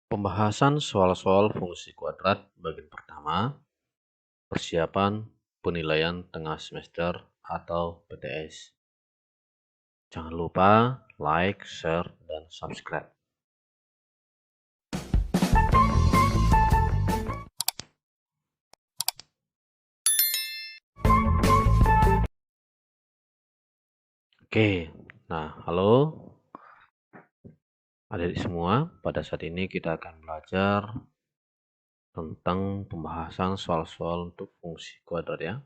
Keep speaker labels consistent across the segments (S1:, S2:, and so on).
S1: Pembahasan soal-soal fungsi kuadrat bagian pertama, persiapan penilaian tengah semester atau PTS. Jangan lupa like, share, dan subscribe. Oke, nah halo adik-adik semua, pada saat ini kita akan belajar tentang pembahasan soal-soal untuk fungsi kuadrat ya.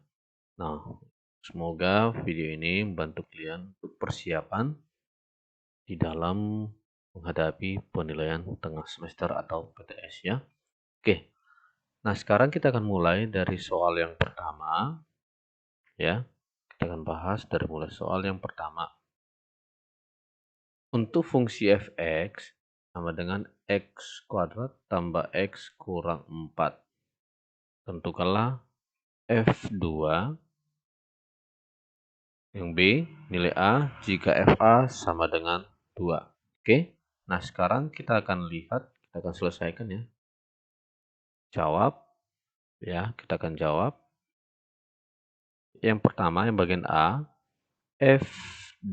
S1: Nah, semoga video ini membantu kalian untuk persiapan di dalam menghadapi penilaian tengah semester atau PTS ya. Oke, nah sekarang kita akan mulai dari soal yang pertama ya. Kita akan bahas dari mulai soal yang pertama. Untuk fungsi fx sama dengan x kuadrat tambah x kurang 4. Tentukanlah f2 yang b nilai a jika fa sama dengan 2. Oke, nah sekarang kita akan lihat, kita akan selesaikan ya. Jawab ya, kita akan jawab. Yang pertama yang bagian A, f2.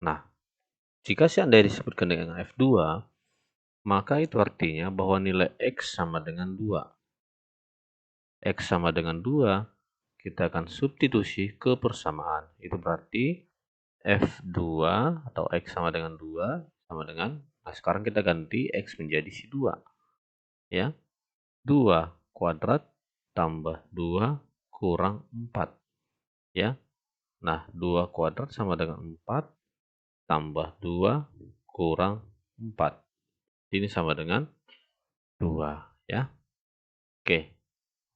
S1: Nah, jika seandainya disebutkan dengan f2, maka itu artinya bahwa nilai x sama dengan 2. X sama dengan 2, kita akan substitusi ke persamaan. Itu berarti f2 atau x sama dengan 2 sama dengan, nah sekarang kita ganti x menjadi si 2. Ya, 2 kuadrat tambah 2 kurang 4. Ya, nah 2 kuadrat sama dengan 4 tambah 2 kurang 4. Ini sama dengan 2 ya. Oke,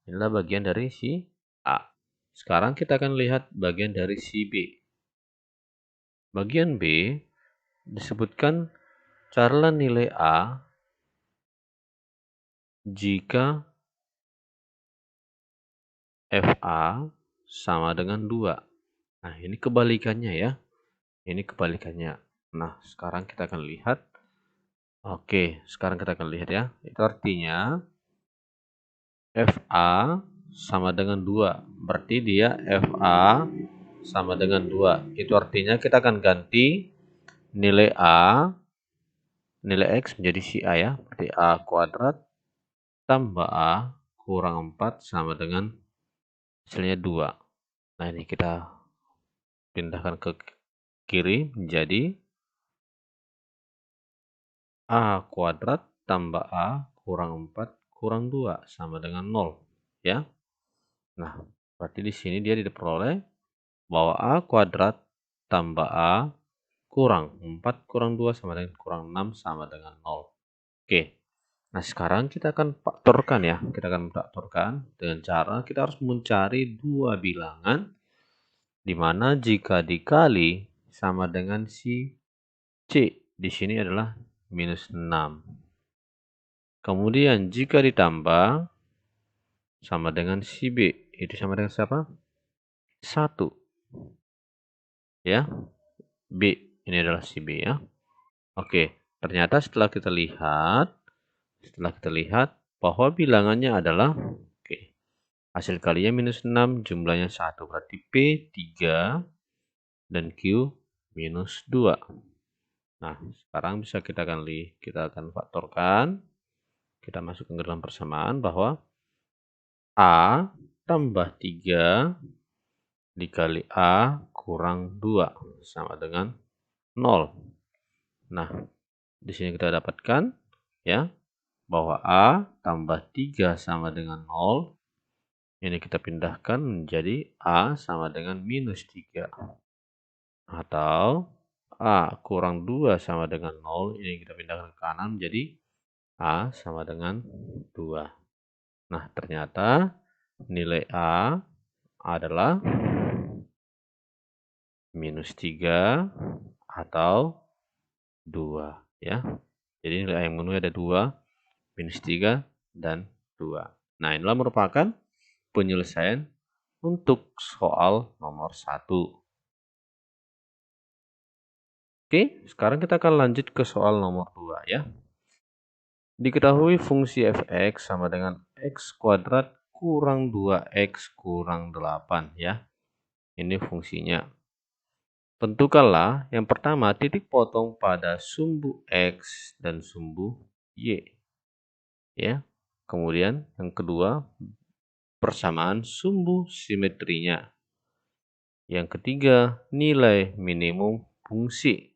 S1: inilah bagian dari si A. Sekarang kita akan lihat bagian dari si B. Bagian B disebutkan carilah nilai A jika FA sama dengan 2. Nah, ini kebalikannya ya. Ini kebalikannya. Nah, sekarang kita akan lihat. Oke, sekarang kita akan lihat ya. Itu artinya FA sama dengan 2. Berarti dia FA sama dengan 2. Itu artinya kita akan ganti nilai A, nilai X menjadi si A ya. Berarti A kuadrat tambah A kurang 4 sama dengan hasilnya 2. Nah, ini kita pindahkan ke kiri menjadi A kuadrat tambah A kurang 4 kurang 2 sama dengan 0 ya. Nah, berarti di sini dia diperoleh bahwa A kuadrat tambah A kurang 4 kurang 2 sama dengan kurang 6 sama dengan 0. Oke, nah sekarang kita akan faktorkan ya. Kita akan faktorkan dengan cara kita harus mencari dua bilangan di mana jika dikali sama dengan si C. Di sini adalah minus 6. Kemudian jika ditambah sama dengan si B. Itu sama dengan siapa? 1. Ya, B. Ini adalah si B ya. Oke, ternyata setelah kita lihat bahwa bilangannya adalah, oke, hasil kalinya minus 6, jumlahnya 1. Berarti P 3 dan Q minus 2. Nah, sekarang bisa kita akan faktorkan. Kita masukkan ke dalam persamaan bahwa A tambah 3 dikali A kurang 2 sama dengan 0. Nah, di sini kita dapatkan ya bahwa A tambah 3 sama dengan 0. Ini kita pindahkan menjadi A sama dengan minus 3. Atau A kurang 2 sama dengan 0. Ini kita pindahkan ke kanan menjadi A sama dengan 2. Nah, ternyata nilai A adalah minus 3 atau 2 ya. Jadi nilai A yang memenuhi ada 2, minus 3, dan 2. Nah, inilah merupakan penyelesaian untuk soal nomor 1. Oke, sekarang kita akan lanjut ke soal nomor 2 ya. Diketahui fungsi fx sama dengan x kuadrat kurang 2x kurang 8 ya. Ini fungsinya. Tentukanlah yang pertama titik potong pada sumbu x dan sumbu y. Ya. Kemudian yang kedua persamaan sumbu simetrinya. Yang ketiga nilai minimum fungsi.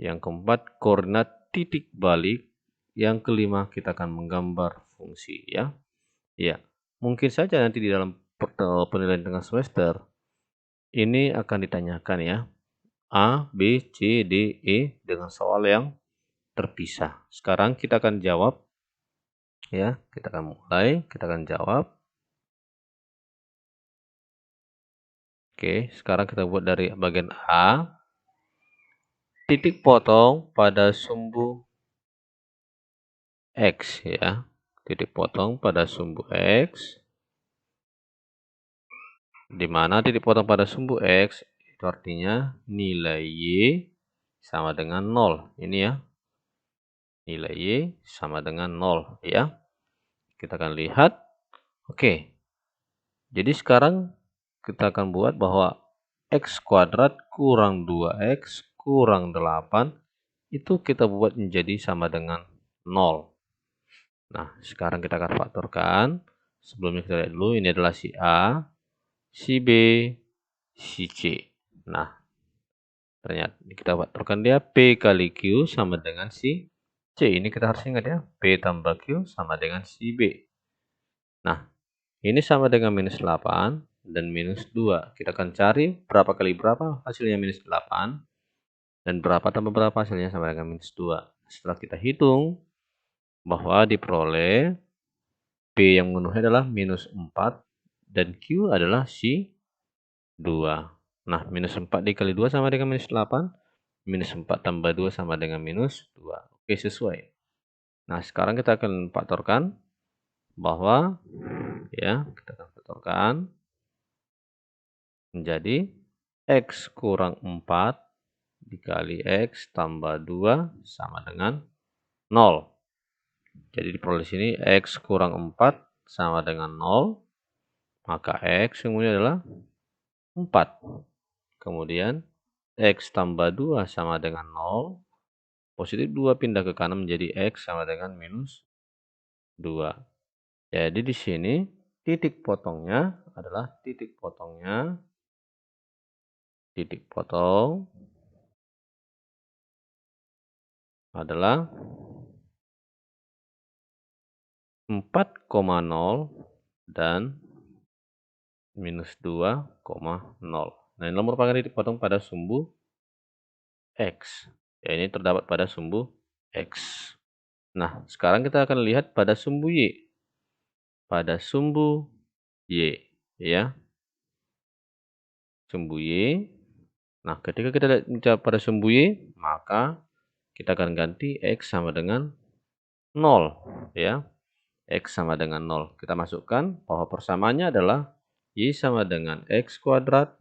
S1: Yang keempat koordinat titik balik. Yang kelima kita akan menggambar fungsi ya. Ya, mungkin saja nanti di dalam penilaian tengah semester ini akan ditanyakan ya. A, B, C, D, E dengan soal yang terpisah. Sekarang kita akan jawab ya. Kita akan mulai, kita akan jawab. Oke, sekarang kita buat dari bagian A. Titik potong pada sumbu X ya. Titik potong pada sumbu X. Di mana titik potong pada sumbu X itu artinya nilai Y sama dengan 0. Ini ya. Nilai Y sama dengan 0 ya. Kita akan lihat. Oke. Jadi sekarang kita akan buat bahwa X kuadrat kurang 2X kurang 8 itu kita buat menjadi sama dengan 0. Nah, sekarang kita akan faktorkan. Sebelumnya kita lihat dulu, ini adalah si A, si B, si C. Nah, ternyata kita faktorkan dia P kali Q sama dengan si C. Ini kita harus ingat ya, P tambah Q sama dengan si B. Nah, ini sama dengan minus 8 dan minus 2. Kita akan cari berapa kali berapa hasilnya minus 8. Dan berapa tambah berapa hasilnya sama dengan minus 2. Setelah kita hitung, bahwa diperoleh P yang memenuhi adalah minus 4 dan Q adalah si 2. Nah, minus 4 dikali 2 sama dengan minus 8. Minus 4 tambah 2 sama dengan minus 2. Oke, sesuai. Nah, sekarang kita akan faktorkan bahwa ya, kita akan faktorkan menjadi X kurang 4 dikali X tambah 2 sama dengan 0. Jadi diperoleh sini X kurang 4 sama dengan 0. Maka X kemudian adalah 4. Kemudian X tambah 2 sama dengan 0. Positif 2 pindah ke kanan menjadi X sama dengan minus 2. Jadi di sini titik potongnya adalah titik potong adalah 4,0 dan minus 2,0. Nah, ini merupakan titik potong pada sumbu X. Ya, ini terdapat pada sumbu X. Nah, sekarang kita akan lihat pada sumbu Y. Pada sumbu Y, ya. Sumbu Y. Nah, ketika kita lihat pada sumbu Y, maka kita akan ganti X sama dengan 0, ya. X sama dengan 0. Kita masukkan bahwa persamaannya adalah Y sama dengan X kuadrat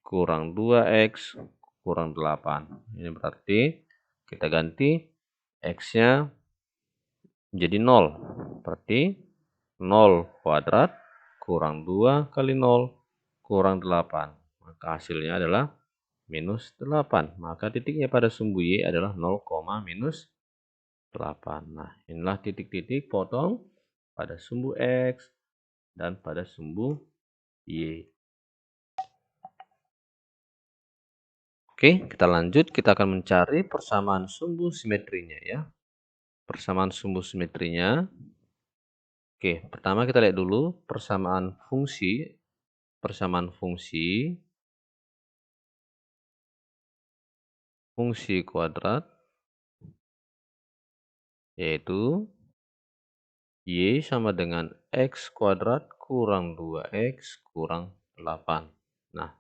S1: kurang 2X kurang 8. Ini berarti kita ganti X-nya menjadi 0. Berarti 0 kuadrat kurang 2 kali 0 kurang 8. Maka hasilnya adalah minus 8. Maka titiknya pada sumbu Y adalah 0, minus 8. Nah, inilah titik-titik potong pada sumbu X dan pada sumbu Y. Oke, kita lanjut. Kita akan mencari persamaan sumbu simetrinya ya. Persamaan sumbu simetrinya. Oke, pertama kita lihat dulu persamaan fungsi. Fungsi kuadrat. Yaitu Y sama dengan X kuadrat kurang 2X kurang 8. Nah,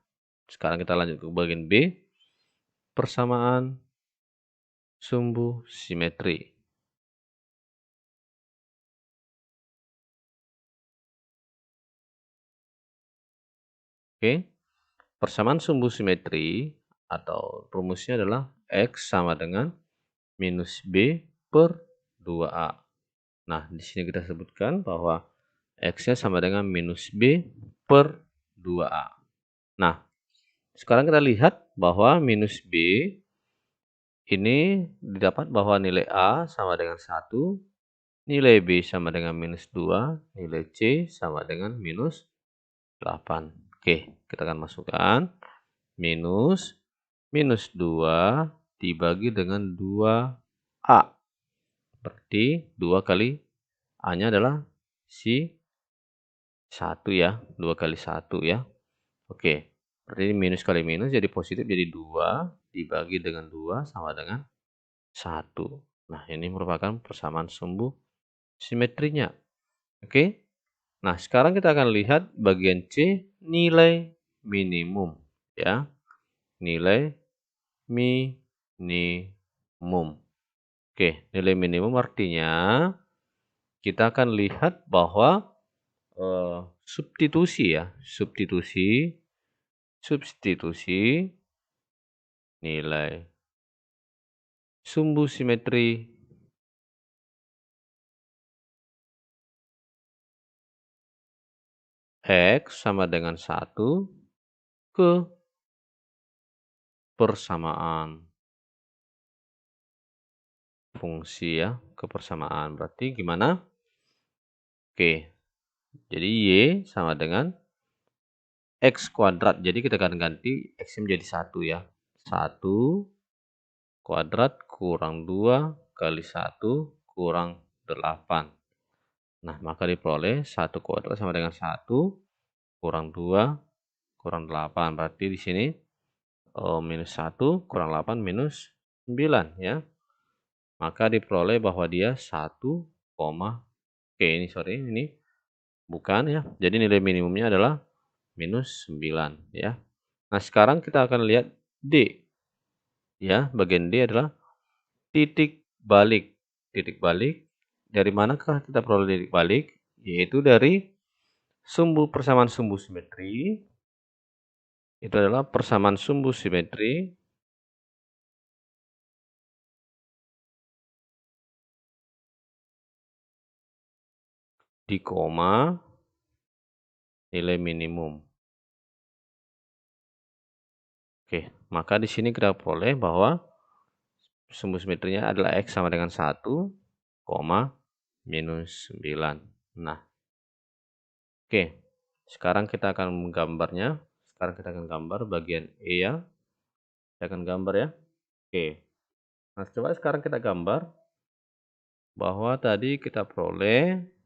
S1: sekarang kita lanjut ke bagian B. Persamaan sumbu simetri. Oke, persamaan sumbu simetri atau rumusnya adalah X sama dengan minus B per 2A. Nah, di sini kita sebutkan bahwa X-nya sama dengan minus B per 2A. Nah, sekarang kita lihat bahwa minus B ini didapat bahwa nilai A sama dengan 1, nilai B sama dengan minus 2, nilai C sama dengan minus 8. Oke, kita akan masukkan minus 2 dibagi dengan 2A. Berarti 2 kali A-nya adalah si 1 ya, 2 kali 1 ya. Oke, berarti minus kali minus jadi positif, jadi 2 dibagi dengan 2 sama dengan 1. Nah, ini merupakan persamaan sumbu simetrinya. Oke. Nah, sekarang kita akan lihat bagian C, nilai minimum ya. Nilai minimum. Oke, nilai minimum artinya kita akan lihat bahwa substitusi ya, substitusi nilai sumbu simetri X sama dengan 1 ke persamaan fungsi ya, ke persamaan. Berarti gimana? Oke, jadi Y sama dengan X kuadrat. Jadi kita akan ganti X menjadi 1 ya. 1 kuadrat kurang 2 kali 1 kurang 8. Nah, maka diperoleh 1 kuadrat sama dengan 1 kurang 2 kurang 8. Berarti di sini minus 1 kurang 8 minus 9 ya. Maka diperoleh bahwa dia 1, oke ini sorry ini bukan ya. Jadi nilai minimumnya adalah minus 9 ya. Nah, sekarang kita akan lihat D. Ya, bagian D adalah titik balik. Titik balik dari manakah kita peroleh titik balik? Yaitu dari persamaan sumbu simetri. Itu adalah persamaan sumbu simetri di koma nilai minimum. Oke, maka di sini kita peroleh bahwa sumbu simetrinya adalah X sama dengan 1, minus 9. Nah, oke. Sekarang kita akan menggambarnya. Sekarang kita akan gambar bagian E ya. Kita akan gambar ya. Oke. Nah, coba sekarang kita gambar bahwa tadi kita peroleh.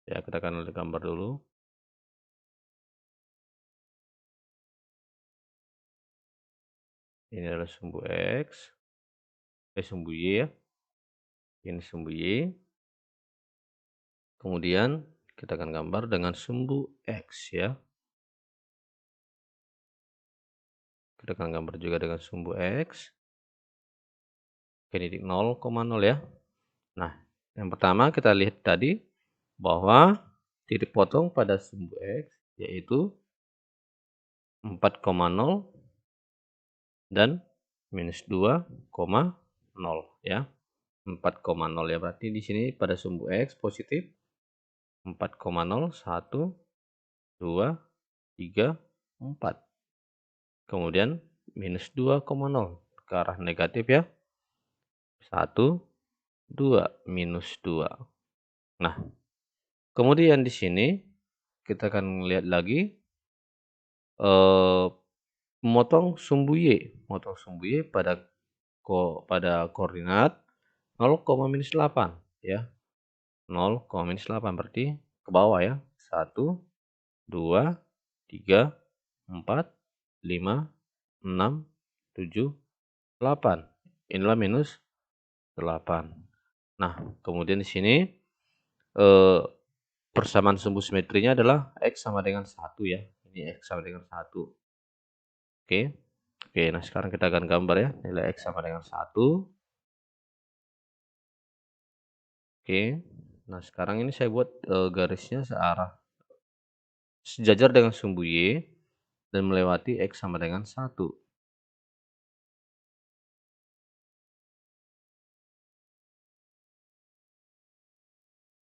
S1: Ya, kita akan gambar dulu. Ini adalah sumbu X. Sumbu Y ya. Ini sumbu Y. Kemudian kita akan gambar dengan sumbu X ya. Kita akan gambar juga dengan sumbu X. Oke, titik 0,0 ya. Nah, yang pertama kita lihat tadi bahwa titik potong pada sumbu X yaitu 4,0 dan minus 2,0 ya. 4,0 ya, berarti di sini pada sumbu X positif 4,0, 1, 2, 3, 4. Kemudian minus 2,0 ke arah negatif ya. 1, 2, minus 2. Nah, kemudian di sini kita akan lihat lagi memotong sumbu Y. Memotong sumbu Y pada koordinat 0,-8 ya. 0,-8 berarti ke bawah ya. 1, 2, 3, 4, 5, 6, 7, 8. Inilah minus 8. Nah, kemudian di sini persamaan sumbu simetrinya adalah X sama dengan 1 ya. Ini X sama dengan 1. Oke. Oke, nah sekarang kita akan gambar ya. Nilai X sama dengan 1. Oke. Nah, sekarang ini saya buat garisnya sejajar dengan sumbu Y dan melewati X sama dengan 1.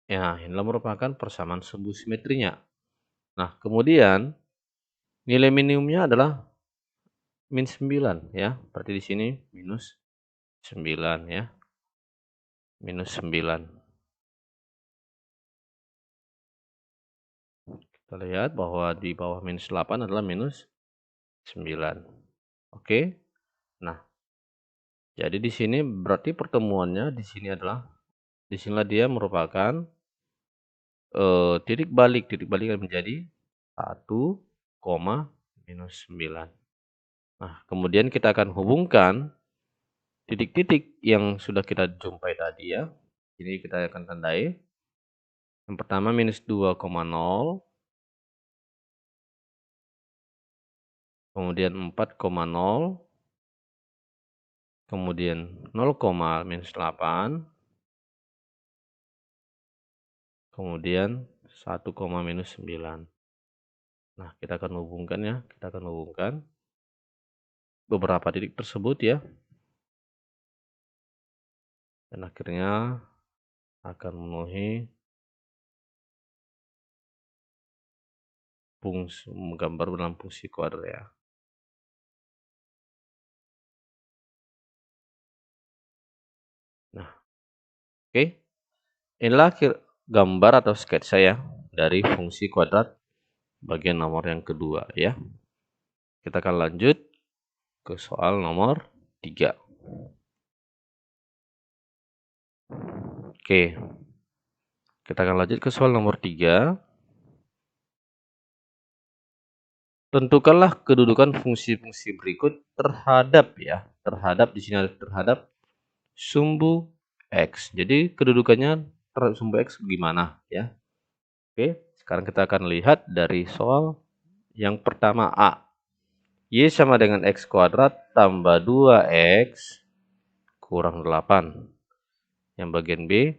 S1: Ya, inilah merupakan persamaan sumbu simetrinya. Nah, kemudian nilai minimumnya adalah min 9 ya. Berarti di sini minus 9 ya. Minus 9. Kita lihat bahwa di bawah minus 8 adalah minus 9. Oke. Nah, jadi di sini berarti pertemuannya di sini adalah disinilah dia merupakan titik balik menjadi 1, minus 9. Nah, kemudian kita akan hubungkan titik-titik yang sudah kita jumpai tadi ya. Ini kita akan tandai. Yang pertama minus 2,0, kemudian 4,0, kemudian 0, minus 8, kemudian 1, minus 9. Nah, kita akan hubungkan ya. Kita akan hubungkan beberapa titik tersebut ya. Dan akhirnya akan memenuhi fungsi menggambar dalam fungsi kuadrat ya. Nah, oke. Inilah gambar atau sketsa ya dari fungsi kuadrat bagian nomor yang kedua ya. Kita akan lanjut ke soal nomor 3. Oke. Kita akan lanjut ke soal nomor 3. Tentukanlah kedudukan fungsi-fungsi berikut terhadap di sini ada terhadap sumbu X. Jadi kedudukannya terhadap sumbu X gimana ya? Oke, sekarang kita akan lihat dari soal yang pertama A. Y sama dengan X kuadrat tambah 2X kurang 8. Yang bagian B,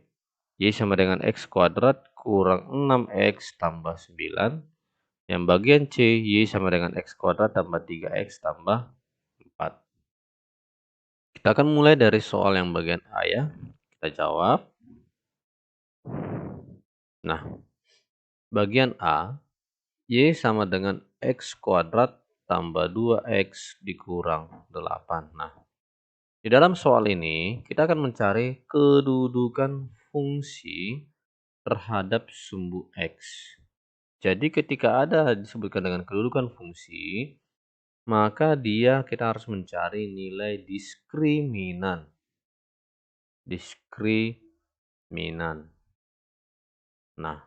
S1: Y sama dengan X kuadrat kurang 6X tambah 9. Yang bagian C, Y sama dengan X kuadrat tambah 3X tambah 4. Kita akan mulai dari soal yang bagian A ya. Kita jawab. Nah, bagian A, Y sama dengan X kuadrat tambah 2X dikurang 8. Nah, di dalam soal ini kita akan mencari kedudukan fungsi terhadap sumbu X. Jadi ketika ada disebutkan dengan kedudukan fungsi, maka kita harus mencari nilai diskriminan. Diskriminan. Nah,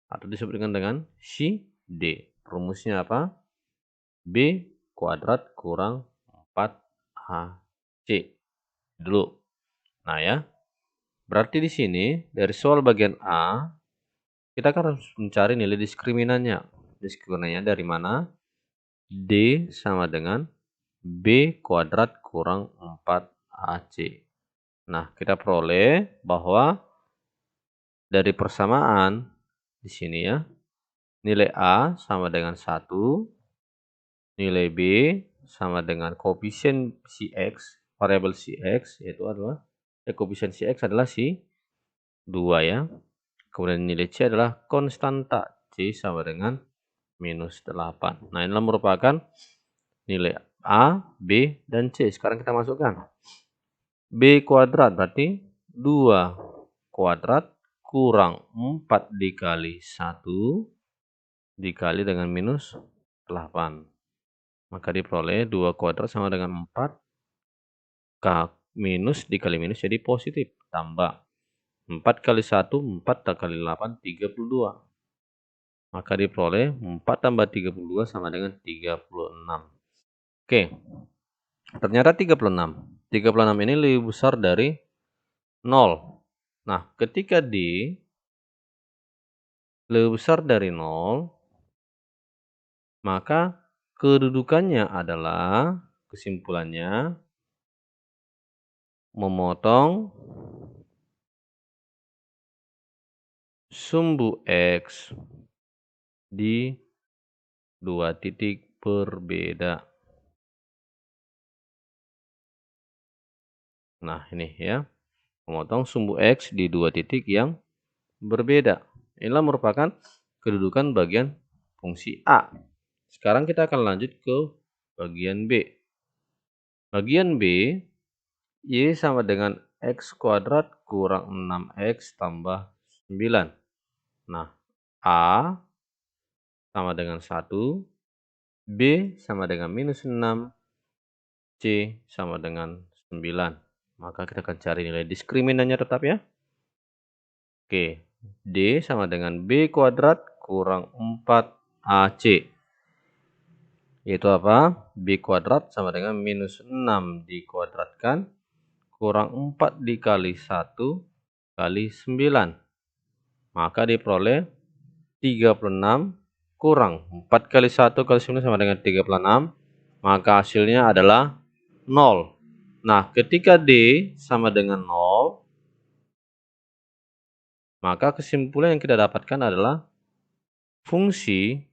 S1: atau disebutkan dengan si D. Rumusnya apa? B kuadrat kurang 4AC. Dulu. Nah ya. Berarti di sini dari soal bagian A kita kan harus mencari nilai diskriminannya. Diskriminannya dari mana? D sama dengan B kuadrat kurang 4AC. Nah, kita peroleh bahwa dari persamaan di sini ya, nilai A sama dengan 1, nilai B sama dengan koefisien si X, variabel si X, yaitu adalah koefisien si X adalah si 2 ya. Kemudian nilai C adalah konstanta, C sama dengan minus 8. Nah, inilah merupakan nilai A, B, dan C. Sekarang kita masukkan. B kuadrat berarti 2 kuadrat kurang 4 dikali 1 dikali dengan minus 8. Maka diperoleh 2 kuadrat sama dengan 4. Minus dikali minus jadi positif. Tambah 4 kali 1, 4 kali 8, 32. Maka diperoleh 4 tambah 32 sama dengan 36. Oke, ternyata 36. 36 ini lebih besar dari 0. Nah, ketika D lebih besar dari 0, maka kedudukannya adalah, kesimpulannya, memotong sumbu X di 2 titik berbeda. Nah, ini ya. Memotong sumbu X di 2 titik yang berbeda. Inilah merupakan kedudukan bagian fungsi A. Sekarang kita akan lanjut ke bagian B. Bagian B, Y sama dengan X kuadrat kurang 6X tambah 9. Nah, A sama dengan 1, B sama dengan minus 6, C sama dengan 9. Maka kita akan cari nilai diskriminannya tetap ya. Oke, D sama dengan B kuadrat kurang 4AC. Yaitu apa? B kuadrat sama dengan minus 6 dikuadratkan kurang 4 dikali 1 kali 9. Maka diperoleh 36 kurang 4 kali 1 kali 9 sama dengan 36. Maka hasilnya adalah 0. Nah, ketika D sama dengan 0, maka kesimpulan yang kita dapatkan adalah fungsi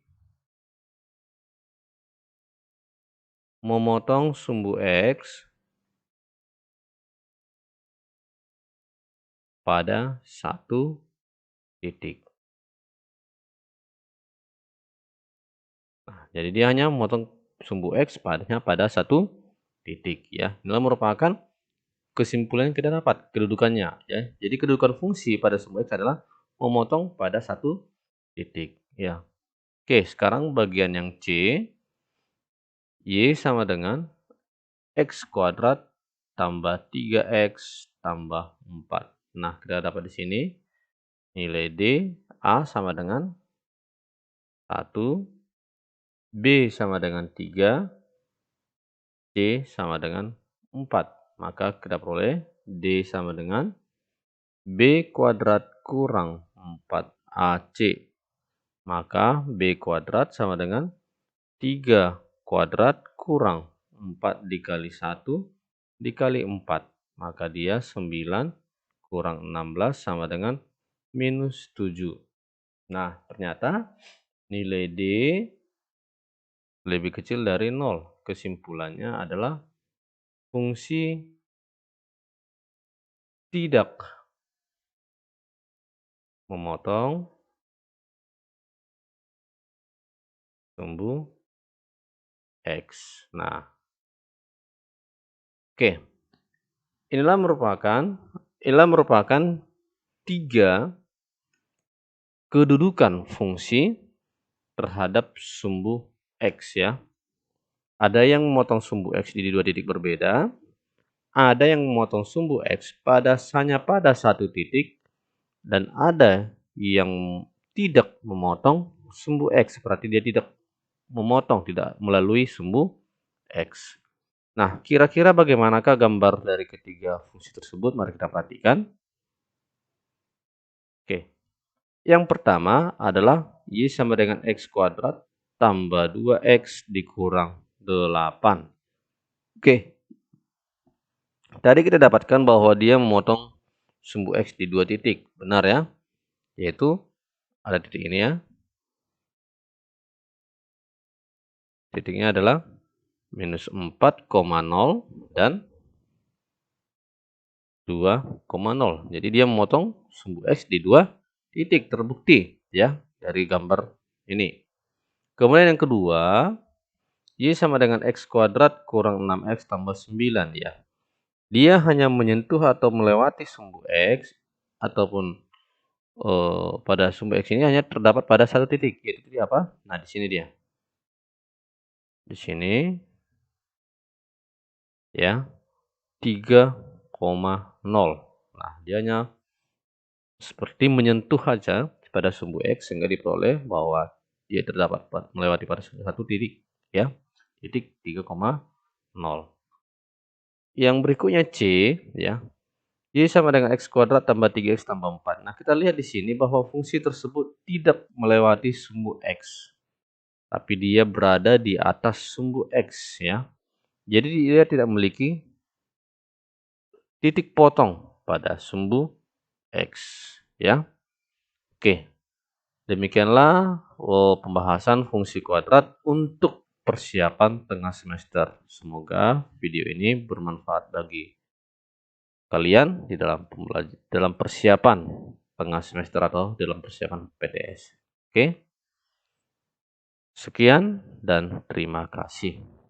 S1: memotong sumbu X pada satu titik. Nah, jadi dia hanya memotong sumbu X pada satu titik ya. Inilah merupakan kesimpulan yang kita dapat, kedudukannya ya. Jadi kedudukan fungsi pada sumbu X adalah memotong pada satu titik ya. Oke, sekarang bagian yang C, Y sama dengan X kuadrat tambah 3X tambah 4. Nah, kita dapat di sini nilai D, A sama dengan 1, B sama dengan 3, C sama dengan 4. Maka kita peroleh D sama dengan B kuadrat kurang 4AC. Maka B kuadrat sama dengan 3 kuadrat kurang 4 dikali 1 dikali 4. Maka dia 9 kurang 16 sama dengan minus 7. Nah, ternyata nilai D lebih kecil dari 0. Kesimpulannya adalah fungsi tidak memotong sumbu X. Nah, oke. Inilah merupakan 3 kedudukan fungsi terhadap sumbu X ya. Ada yang memotong sumbu X di 2 titik berbeda, ada yang memotong sumbu X hanya pada satu titik, dan ada yang tidak memotong sumbu X, berarti dia tidak memotong, tidak melalui sumbu X. Nah, kira-kira bagaimanakah gambar dari ketiga fungsi tersebut? Mari kita perhatikan. Oke, yang pertama adalah Y sama dengan X kuadrat tambah 2X dikurang 8. Oke, tadi kita dapatkan bahwa dia memotong sumbu X di 2 titik, benar ya? Yaitu ada titik ini ya. Titiknya adalah minus 4,0 dan 2,0. Jadi dia memotong sumbu X di 2 titik, terbukti ya dari gambar ini. Kemudian yang kedua, Y sama dengan X kuadrat kurang 6X tambah 9 ya. Dia hanya menyentuh atau melewati sumbu X ataupun pada sumbu X ini hanya terdapat pada satu titik. Yaitu titik apa? Nah, di sini dia. Di sini ya 3,0. Nah, dia hanya seperti menyentuh saja pada sumbu X sehingga diperoleh bahwa dia terdapat melewati pada satu titik ya. Titik 3,0. Yang berikutnya C ya. Y sama dengan X kuadrat tambah 3X tambah 4. Nah, kita lihat di sini bahwa fungsi tersebut tidak melewati sumbu X, tapi dia berada di atas sumbu X ya. Jadi dia tidak memiliki titik potong pada sumbu X ya. Oke, demikianlah pembahasan fungsi kuadrat untuk persiapan tengah semester. Semoga video ini bermanfaat bagi kalian di dalam persiapan tengah semester atau dalam persiapan PTS. Oke? Sekian dan terima kasih.